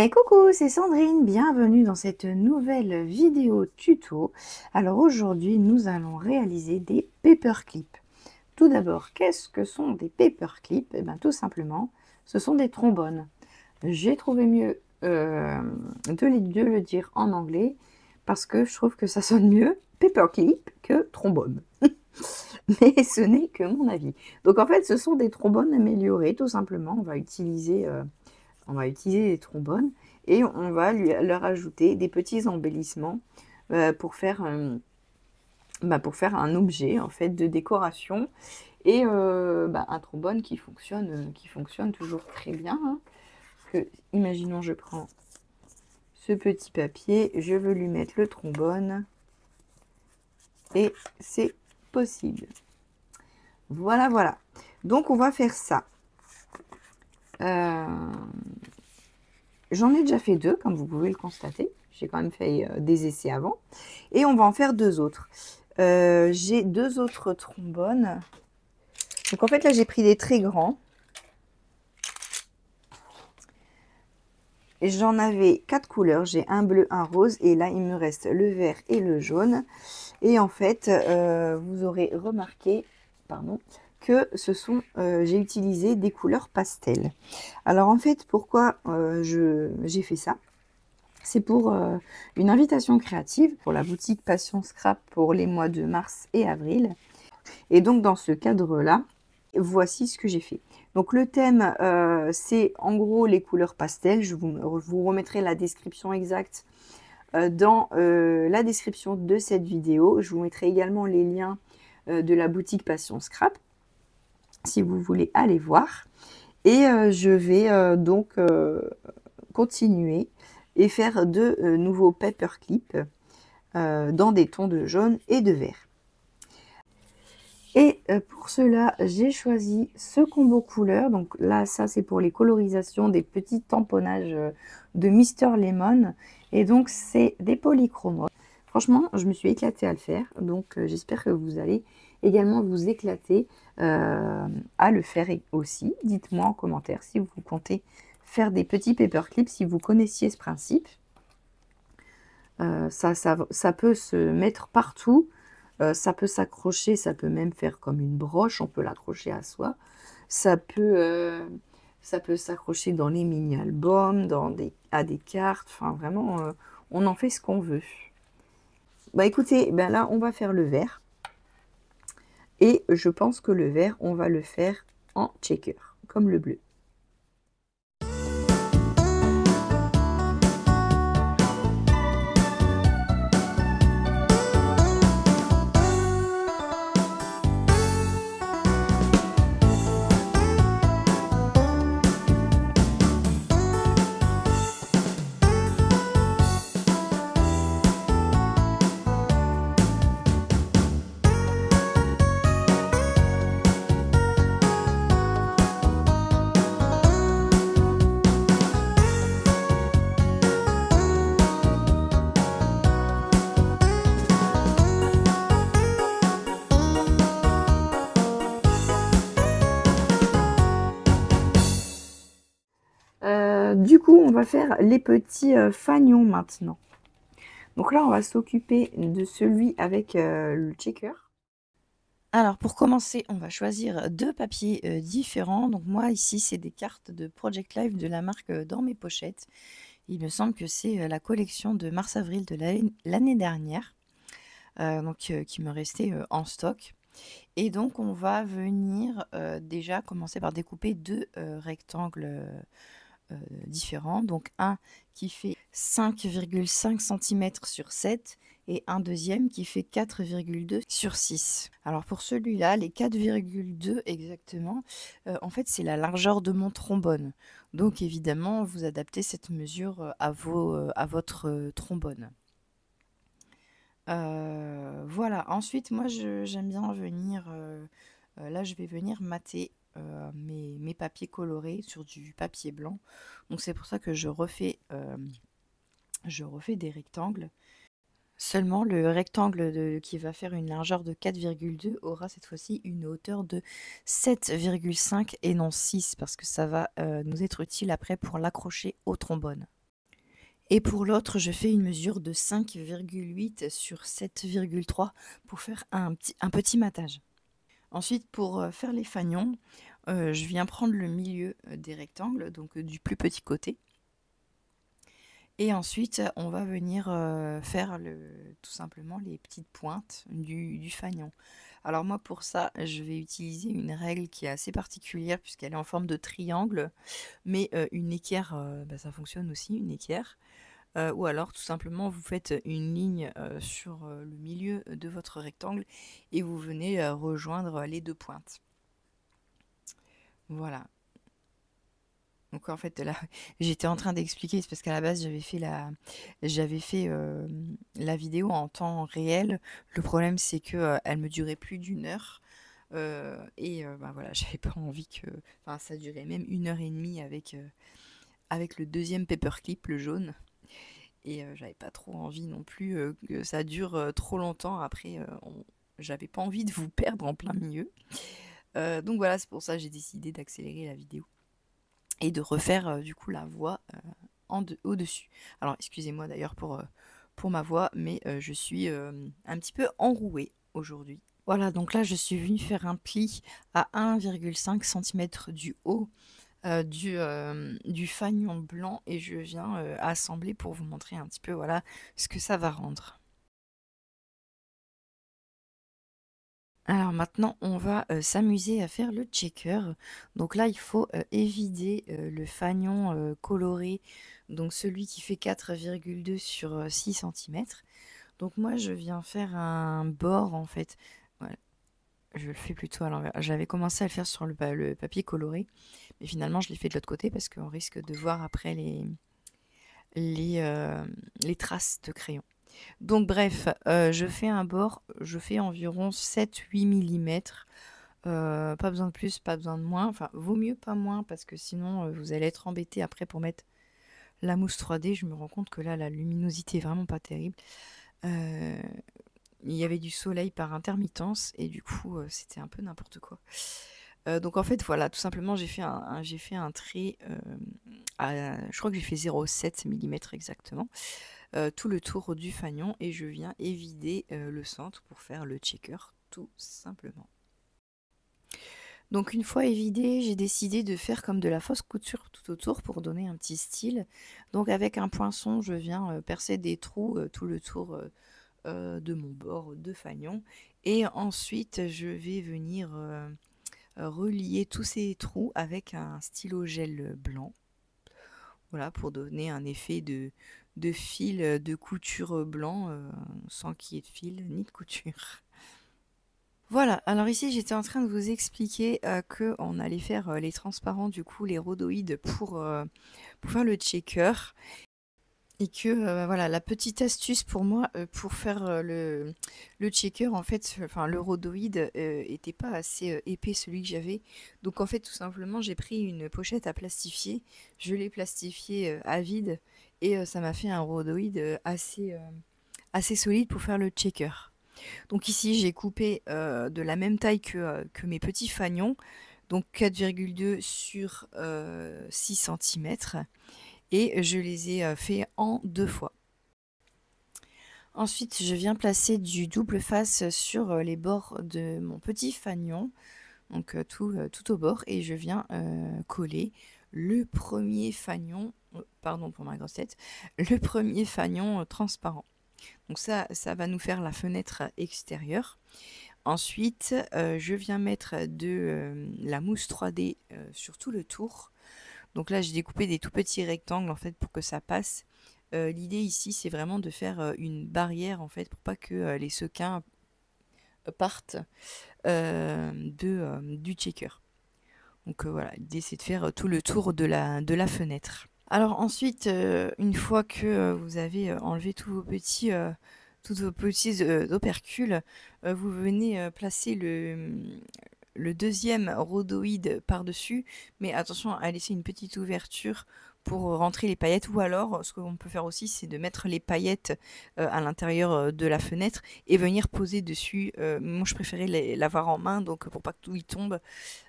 Coucou, c'est Sandrine, bienvenue dans cette nouvelle vidéo tuto. Alors aujourd'hui, nous allons réaliser des paperclips. Tout d'abord, qu'est-ce que sont des paperclips? Eh bien, tout simplement, ce sont des trombones. J'ai trouvé mieux de le dire en anglais parce que je trouve que ça sonne mieux paperclip que trombone. Mais ce n'est que mon avis. Donc en fait, ce sont des trombones améliorés, tout simplement. On va utiliser des trombones et on va leur ajouter des petits embellissements pour faire un objet en fait de décoration et un trombone qui fonctionne toujours très bien. Hein. Imaginons, je prends ce petit papier, je veux lui mettre le trombone et c'est possible. Voilà, voilà. Donc on va faire ça. J'en ai déjà fait deux, comme vous pouvez le constater. J'ai quand même fait des essais avant. Et on va en faire deux autres. J'ai deux autres trombones. Donc en fait, là, j'ai pris des très grands. J'en avais 4 couleurs. J'ai un bleu, un rose. Et là, il me reste le vert et le jaune. Et en fait, vous aurez remarqué, que j'ai utilisé des couleurs pastel. Alors en fait, pourquoi j'ai fait ça? C'est pour une invitation créative pour la boutique Passion Scrap pour les mois de mars et avril. Et donc dans ce cadre-là, voici ce que j'ai fait. Donc le thème, c'est en gros les couleurs pastel. Je vous remettrai la description exacte dans la description de cette vidéo. Je vous mettrai également les liens de la boutique Passion Scrap si vous voulez aller voir. Et je vais donc continuer et faire de nouveaux paperclips dans des tons de jaune et de vert. Et pour cela, j'ai choisi ce combo couleur. Donc là, ça c'est pour les colorisations des petits tamponnages de Mister Lemon. Et donc c'est des polychromos. Franchement, je me suis éclatée à le faire. Donc j'espère que vous allez également vous éclater à le faire aussi. Dites-moi en commentaire si vous comptez faire des petits paperclips, si vous connaissiez ce principe. Ça peut se mettre partout. Ça peut s'accrocher, ça peut même faire comme une broche, on peut l'accrocher à soi. Ça peut s'accrocher dans les mini-albums, à des cartes, enfin vraiment, on en fait ce qu'on veut. Bah écoutez, ben là, on va faire le vert. Et je pense que le vert, on va le faire en checker, comme le bleu. Du coup, on va faire les petits fanions maintenant. Donc là, on va s'occuper de celui avec le checker. Alors, pour commencer, on va choisir deux papiers différents. Donc moi, ici, c'est des cartes de Project Life de la marque Dans mes pochettes. Il me semble que c'est la collection de mars-avril de l'année dernière, qui me restait en stock. Et donc, on va venir déjà commencer par découper deux rectangles différents. Donc un qui fait 5,5 cm sur 7 et un deuxième qui fait 4,2 sur 6. Alors pour celui-là, les 4,2 exactement, en fait c'est la largeur de mon trombone. Donc évidemment, vous adaptez cette mesure à votre trombone. Voilà, ensuite moi j'aime bien venir, là je vais venir mater mes papiers colorés sur du papier blanc. Donc c'est pour ça que je refais des rectangles. Seulement le rectangle qui va faire une largeur de 4,2 aura cette fois-ci une hauteur de 7,5 et non 6 parce que ça va nous être utile après pour l'accrocher au trombone. Et pour l'autre, je fais une mesure de 5,8 sur 7,3 pour faire un petit matage. Ensuite, pour faire les fanions, je viens prendre le milieu des rectangles, donc du plus petit côté. Et ensuite, on va venir faire tout simplement les petites pointes du fanion. Alors moi, pour ça, je vais utiliser une règle qui est assez particulière puisqu'elle est en forme de triangle, mais une équerre, ça fonctionne aussi, une équerre. Ou alors, tout simplement, vous faites une ligne sur le milieu de votre rectangle et vous venez rejoindre les deux pointes. Voilà. Donc en fait là, j'étais en train d'expliquer, c'est parce qu'à la base j'avais fait la vidéo en temps réel. Le problème c'est que elle me durait plus d'une heure. Et voilà, j'avais pas envie que. Enfin, ça durait même 1 heure et demie avec le deuxième paperclip, le jaune. Et j'avais pas trop envie non plus que ça dure trop longtemps. Après, j'avais pas envie de vous perdre en plein milieu. Donc voilà, c'est pour ça que j'ai décidé d'accélérer la vidéo et de refaire du coup la voix au-dessus. Alors excusez-moi d'ailleurs pour ma voix, mais je suis un petit peu enrouée aujourd'hui. Voilà, donc là je suis venue faire un pli à 1,5 cm du haut du fanion blanc et je viens assembler pour vous montrer un petit peu voilà ce que ça va rendre. Alors maintenant, on va s'amuser à faire le checker. Donc là, il faut évider le fanion coloré, donc celui qui fait 4,2 sur 6 cm. Donc moi, je viens faire un bord en fait. Voilà. Je le fais plutôt à l'envers. J'avais commencé à le faire sur le papier coloré, mais finalement, je l'ai fait de l'autre côté parce qu'on risque de voir après les traces de crayon. Donc bref, je fais un bord, je fais environ 7-8 mm. Pas besoin de plus, pas besoin de moins. Enfin, vaut mieux pas moins parce que sinon vous allez être embêté après pour mettre la mousse 3D. Je me rends compte que là, la luminosité est vraiment pas terrible. Il y avait du soleil par intermittence et du coup, c'était un peu n'importe quoi. Donc en fait, voilà, tout simplement, j'ai fait un trait, je crois que j'ai fait 0,7 mm exactement. Tout le tour du fanion et je viens évider le centre pour faire le checker tout simplement. Donc une fois évidé, j'ai décidé de faire comme de la fausse couture tout autour pour donner un petit style. Donc avec un poinçon, je viens percer des trous tout le tour de mon bord de fanion et ensuite je vais venir relier tous ces trous avec un stylo gel blanc. Voilà, pour donner un effet de fil de couture blanc sans qu'il y ait de fil ni de couture. Voilà, alors ici j'étais en train de vous expliquer qu'on allait faire les transparents, du coup les rhodoïdes pour faire le checker. Et que voilà, la petite astuce pour moi pour faire le checker, en fait, enfin le rhodoïde était pas assez épais celui que j'avais. Donc en fait, tout simplement, j'ai pris une pochette à plastifier, je l'ai plastifié à vide et ça m'a fait un rhodoïde assez solide pour faire le checker. Donc ici, j'ai coupé de la même taille que mes petits fanions, donc 4,2 sur 6 cm. Et je les ai fait en 2 fois. Ensuite, je viens placer du double face sur les bords de mon petit fanion, donc tout au bord, et je viens coller le premier fanion, pardon pour ma grosse tête, le premier fanion transparent. Donc ça va nous faire la fenêtre extérieure. Ensuite, je viens mettre de la mousse 3D sur tout le tour. Donc là, j'ai découpé des tout petits rectangles en fait pour que ça passe. L'idée ici, c'est vraiment de faire une barrière en fait pour pas que les sequins partent du checker. Donc voilà, l'idée c'est de faire tout le tour de la fenêtre. Alors ensuite, une fois que vous avez enlevé tous vos petits opercules, vous venez placer le deuxième rhodoïde par-dessus, mais attention à laisser une petite ouverture pour rentrer les paillettes, ou alors ce qu'on peut faire aussi, c'est de mettre les paillettes à l'intérieur de la fenêtre et venir poser dessus. Moi je préférais l'avoir en main, donc pour pas que tout y tombe.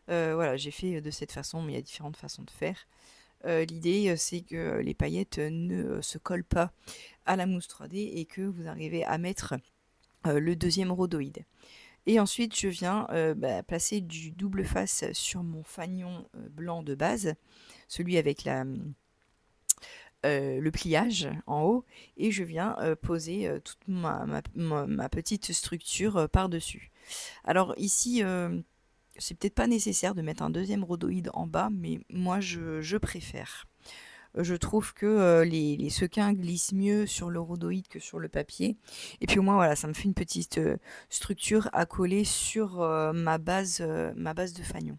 Voilà, j'ai fait de cette façon, mais il y a différentes façons de faire. L'idée, c'est que les paillettes ne se collent pas à la mousse 3D et que vous arrivez à mettre le deuxième rhodoïde. Et ensuite, je viens placer du double face sur mon fanion blanc de base, celui avec le pliage en haut, et je viens poser toute ma petite structure par-dessus. Alors ici, c'est peut-être pas nécessaire de mettre un deuxième rhodoïde en bas, mais moi je préfère. Je trouve que les sequins glissent mieux sur le rhodoïde que sur le papier. Et puis au moins, voilà, ça me fait une petite structure à coller sur ma base de fanion.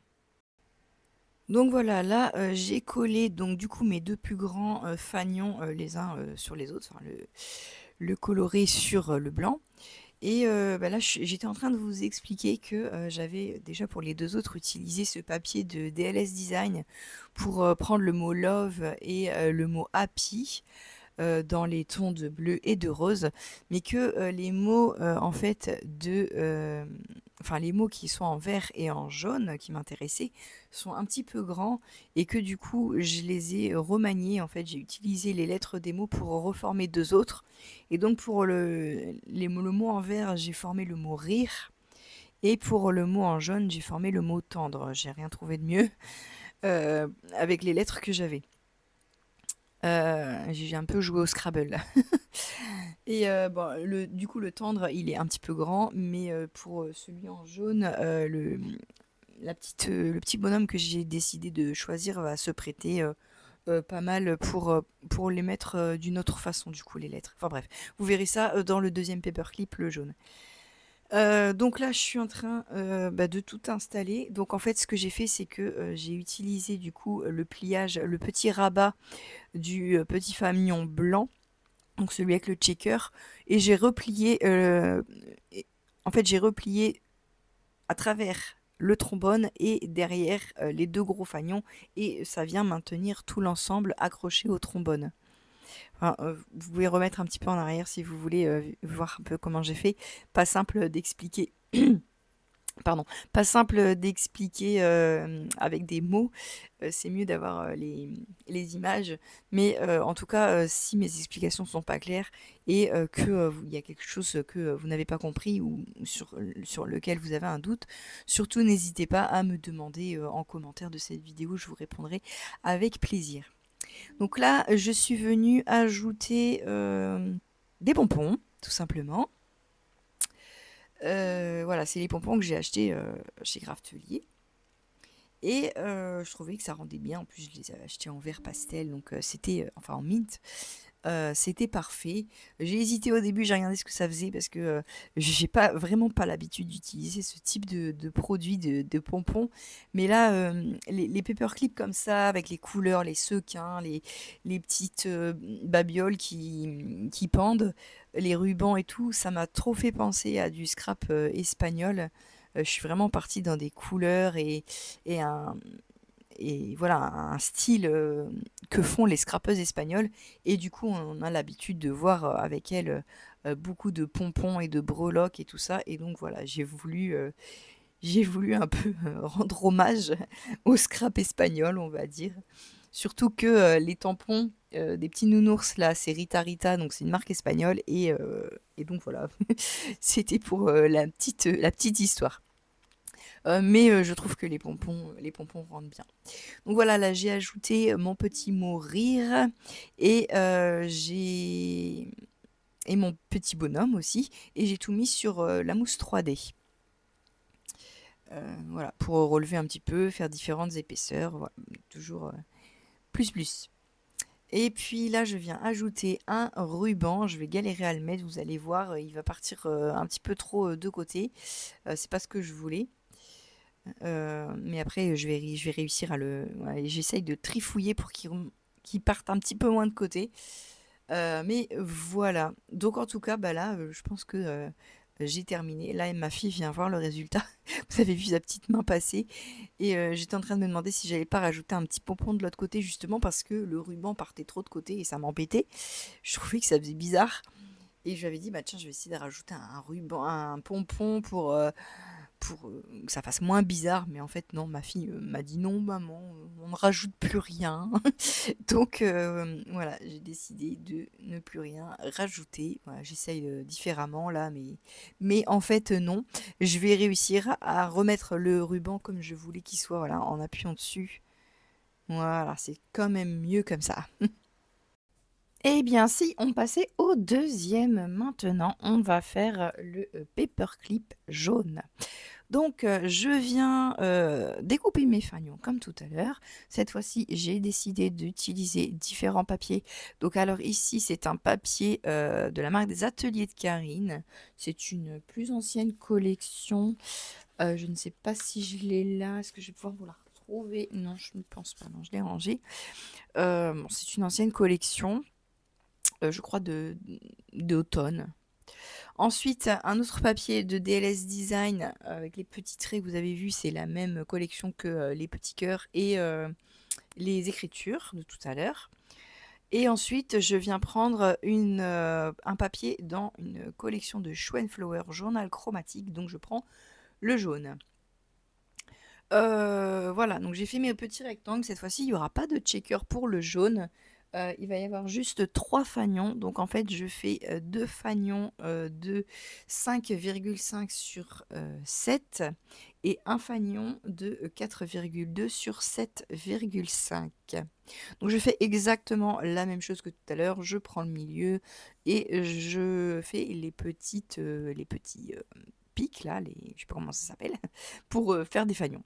Donc voilà, là j'ai collé donc du coup mes deux plus grands fanions les uns sur les autres, enfin, le coloré sur le blanc. Et là, j'étais en train de vous expliquer que j'avais déjà pour les deux autres utilisé ce papier de DLS Design pour prendre le mot love et le mot happy dans les tons de bleu et de rose, mais que les mots en fait enfin les mots qui sont en vert et en jaune qui m'intéressaient sont un petit peu grands et que du coup je les ai remaniés. En fait, j'ai utilisé les lettres des mots pour reformer deux autres. Et donc pour le mot en vert, j'ai formé le mot rire. Et pour le mot en jaune, j'ai formé le mot tendre. J'ai rien trouvé de mieux avec les lettres que j'avais. J'ai un peu joué au Scrabble. Et bon, du coup, le tendre, il est un petit peu grand, mais pour celui en jaune, le petit bonhomme que j'ai décidé de choisir va se prêter pas mal pour les mettre d'une autre façon, du coup, les lettres. Enfin bref, vous verrez ça dans le deuxième paperclip, le jaune. Donc là, je suis en train de tout installer. Donc en fait, ce que j'ai fait, c'est que j'ai utilisé du coup le pliage, le petit rabat du petit fanion blanc, donc celui avec le checker, et j'ai replié, en fait, j'ai replié à travers le trombone et derrière les deux gros fanions, et ça vient maintenir tout l'ensemble accroché au trombone. Enfin, vous pouvez remettre un petit peu en arrière si vous voulez voir un peu comment j'ai fait. Pas simple d'expliquer. Pardon, pas simple d'expliquer avec des mots, c'est mieux d'avoir les images, mais en tout cas, si mes explications sont pas claires et que il y a quelque chose que vous n'avez pas compris ou sur lequel vous avez un doute, surtout n'hésitez pas à me demander en commentaire de cette vidéo, je vous répondrai avec plaisir. Donc là, je suis venue ajouter des pompons, tout simplement. Voilà, c'est les pompons que j'ai achetés chez Craftelier. Et je trouvais que ça rendait bien. En plus, je les avais achetés en vert pastel, donc c'était, enfin en mint. C'était parfait. J'ai hésité au début, j'ai regardé ce que ça faisait parce que j'ai vraiment pas l'habitude d'utiliser ce type de produit de pompons. Mais là, les paperclips comme ça, avec les couleurs, les sequins, les petites babioles qui pendent, les rubans et tout, ça m'a trop fait penser à du scrap espagnol. Je suis vraiment partie dans des couleurs et un, et voilà, un style que font les scrappeuses espagnoles. Et du coup, on a l'habitude de voir avec elles beaucoup de pompons et de breloques et tout ça. Et donc voilà, j'ai voulu un peu rendre hommage au scrap espagnol, on va dire. Surtout que les tampons des petits nounours là, c'est Rita Rita, donc c'est une marque espagnole. Et donc voilà, c'était pour la petite histoire. Mais je trouve que les pompons rendent bien. Donc voilà, là j'ai ajouté mon petit mot rire et et mon petit bonhomme aussi, et j'ai tout mis sur la mousse 3D. Voilà, pour relever un petit peu, faire différentes épaisseurs, voilà, toujours plus. Et puis là, je viens ajouter un ruban. Je vais galérer à le mettre, vous allez voir, il va partir un petit peu trop de côté. C'est pas ce que je voulais. Mais après, je vais réussir à voilà, j'essaye de trifouiller pour qu'il parte un petit peu moins de côté. Mais voilà. Donc en tout cas, bah là, je pense que j'ai terminé. Là, ma fille vient voir le résultat. Vous avez vu sa petite main passer. Et j'étais en train de me demander si j'allais pas rajouter un petit pompon de l'autre côté, justement parce que le ruban partait trop de côté et ça m'embêtait. Je trouvais que ça faisait bizarre. Et je lui avais dit, bah tiens, je vais essayer de rajouter un ruban, un pompon pour que ça fasse moins bizarre, mais en fait non, ma fille m'a dit non maman, on ne rajoute plus rien. Donc voilà, j'ai décidé de ne plus rien rajouter. Voilà, j'essaye différemment là, mais en fait non, je vais réussir à remettre le ruban comme je voulais qu'il soit, voilà, en appuyant dessus. Voilà, c'est quand même mieux comme ça. Eh bien, si on passait au deuxième maintenant, on va faire le paperclip jaune. Donc, je viens découper mes fanions comme tout à l'heure. Cette fois-ci, j'ai décidé d'utiliser différents papiers. Donc, alors ici, c'est un papier de la marque des Ateliers de Karine. C'est une plus ancienne collection. Je ne sais pas si je l'ai là. Est-ce que je vais pouvoir vous la retrouver? Non, je ne pense pas. Non, je l'ai rangée. Bon, c'est une ancienne collection, je crois, d'automne. Ensuite, un autre papier de DLS Design avec les petits traits que vous avez vus, c'est la même collection que les petits cœurs et les écritures de tout à l'heure. Et ensuite, je viens prendre un papier dans une collection de Schwenflower Journal chromatique, donc je prends le jaune. Voilà, donc j'ai fait mes petits rectangles. Cette fois-ci, il n'y aura pas de checker pour le jaune. Il va y avoir juste 3 fanions. Donc en fait, je fais 2 fanions de 5,5 sur 7 et un fanion de 4,2 sur 7,5. Donc je fais exactement la même chose que tout à l'heure. Je prends le milieu et je fais les petits pics là, je sais pas comment ça s'appelle, pour faire des fanions.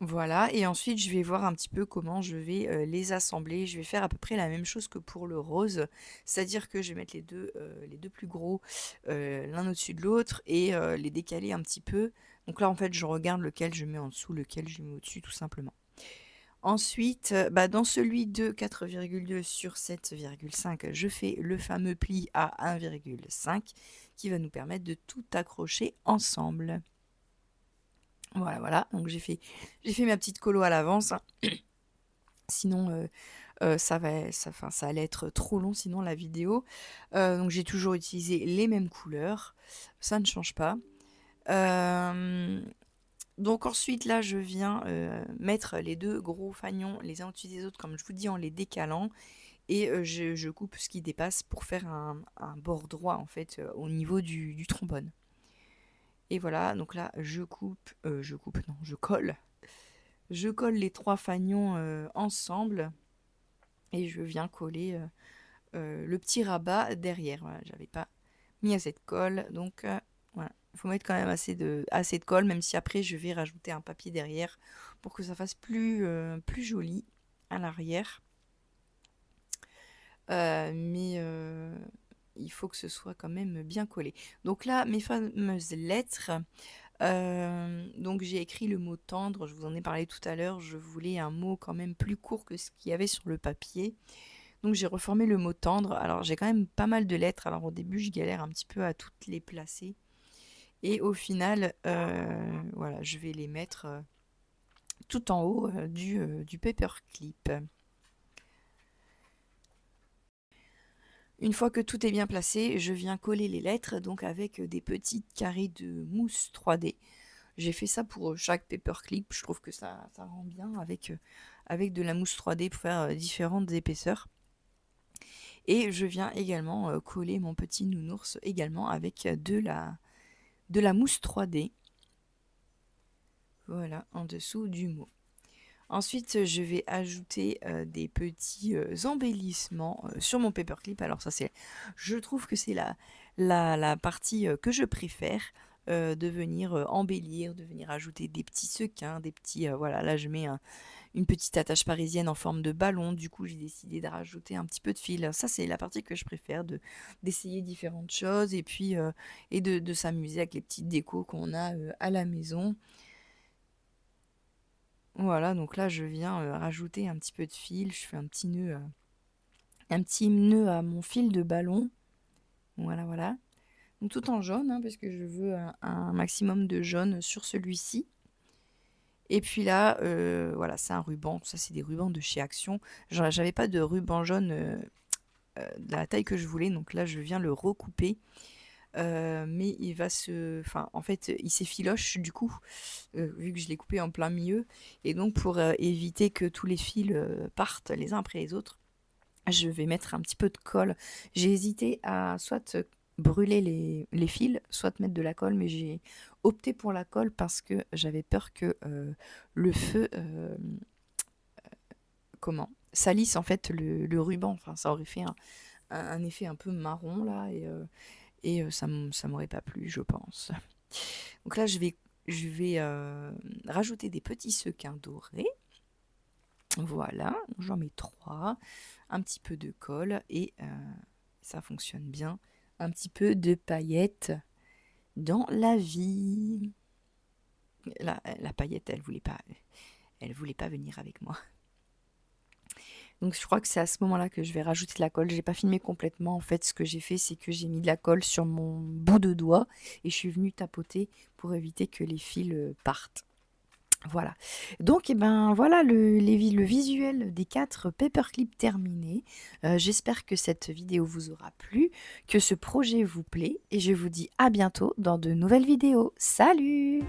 Voilà, et ensuite je vais voir un petit peu comment je vais les assembler. Je vais faire à peu près la même chose que pour le rose, c'est-à-dire que je vais mettre les deux plus gros l'un au-dessus de l'autre et les décaler un petit peu. Donc là en fait je regarde lequel je mets en dessous, lequel je mets au-dessus tout simplement. Ensuite, dans celui de 4,2 sur 7,5, je fais le fameux pli à 1,5 qui va nous permettre de tout accrocher ensemble. Voilà, voilà, donc j'ai fait ma petite colo à l'avance, hein. Sinon, ça allait être trop long sinon la vidéo. Donc j'ai toujours utilisé les mêmes couleurs, ça ne change pas. Donc ensuite là je viens mettre les deux gros fanions les uns au-dessus des autres comme je vous dis en les décalant. Et je coupe ce qui dépasse pour faire un bord droit en fait au niveau du trombone. Et voilà, donc là, je colle. Je colle les 3 fanions ensemble et je viens coller le petit rabat derrière. Voilà, j'avais pas mis assez de colle, donc voilà. Il faut mettre quand même assez de colle, même si après je vais rajouter un papier derrière pour que ça fasse plus joli à l'arrière. Mais il faut que ce soit quand même bien collé. Donc là, mes fameuses lettres. Donc j'ai écrit le mot tendre, je vous en ai parlé tout à l'heure, je voulais un mot quand même plus court que ce qu'il y avait sur le papier. Donc j'ai reformé le mot tendre. Alors j'ai quand même pas mal de lettres, alors au début je galère un petit peu à toutes les placer. Et au final, voilà, je vais les mettre tout en haut du paperclip. Une fois que tout est bien placé, je viens coller les lettres donc avec des petits carrés de mousse 3D. J'ai fait ça pour chaque paperclip, je trouve que ça rend bien avec de la mousse 3D pour faire différentes épaisseurs. Et je viens également coller mon petit nounours également avec de la mousse 3D. Voilà, en dessous du mot. Ensuite, je vais ajouter des petits embellissements sur mon paperclip. Alors ça, je trouve que c'est la partie que je préfère, de venir embellir, de venir ajouter des petits sequins, des petits... voilà, là je mets une petite attache parisienne en forme de ballon. Du coup, j'ai décidé de rajouter un petit peu de fil. Ça, c'est la partie que je préfère, d'essayer différentes choses et puis et de s'amuser avec les petites décos qu'on a à la maison. Voilà, donc là je viens rajouter un petit peu de fil, je fais un petit nœud à mon fil de ballon. Voilà, voilà. Donc tout en jaune, hein, parce que je veux un maximum de jaune sur celui-ci. Et puis là, voilà, c'est un ruban. Ça, c'est des rubans de chez Action. J'avais pas de ruban jaune de la taille que je voulais, donc là je viens le recouper mais il va enfin, en fait, il s'effiloche du coup, vu que je l'ai coupé en plein milieu. Et donc, pour éviter que tous les fils partent les uns après les autres, je vais mettre un petit peu de colle. J'ai hésité à soit brûler les fils, soit mettre de la colle, mais j'ai opté pour la colle parce que j'avais peur que le feu, salisse en fait le ruban. Enfin, ça aurait fait un effet un peu marron là, et ça m'aurait pas plu, je pense. Donc là, je vais rajouter des petits sequins dorés. Voilà, j'en mets 3, un petit peu de colle et ça fonctionne bien. Un petit peu de paillettes dans la vie. La paillette, elle voulait pas venir avec moi. Donc je crois que c'est à ce moment-là que je vais rajouter de la colle. J'ai pas filmé complètement. En fait, ce que j'ai fait, c'est que j'ai mis de la colle sur mon bout de doigt et je suis venue tapoter pour éviter que les fils partent. Voilà. Donc, eh ben, voilà le visuel des 4 paperclips terminés. J'espère que cette vidéo vous aura plu, que ce projet vous plaît et je vous dis à bientôt dans de nouvelles vidéos. Salut!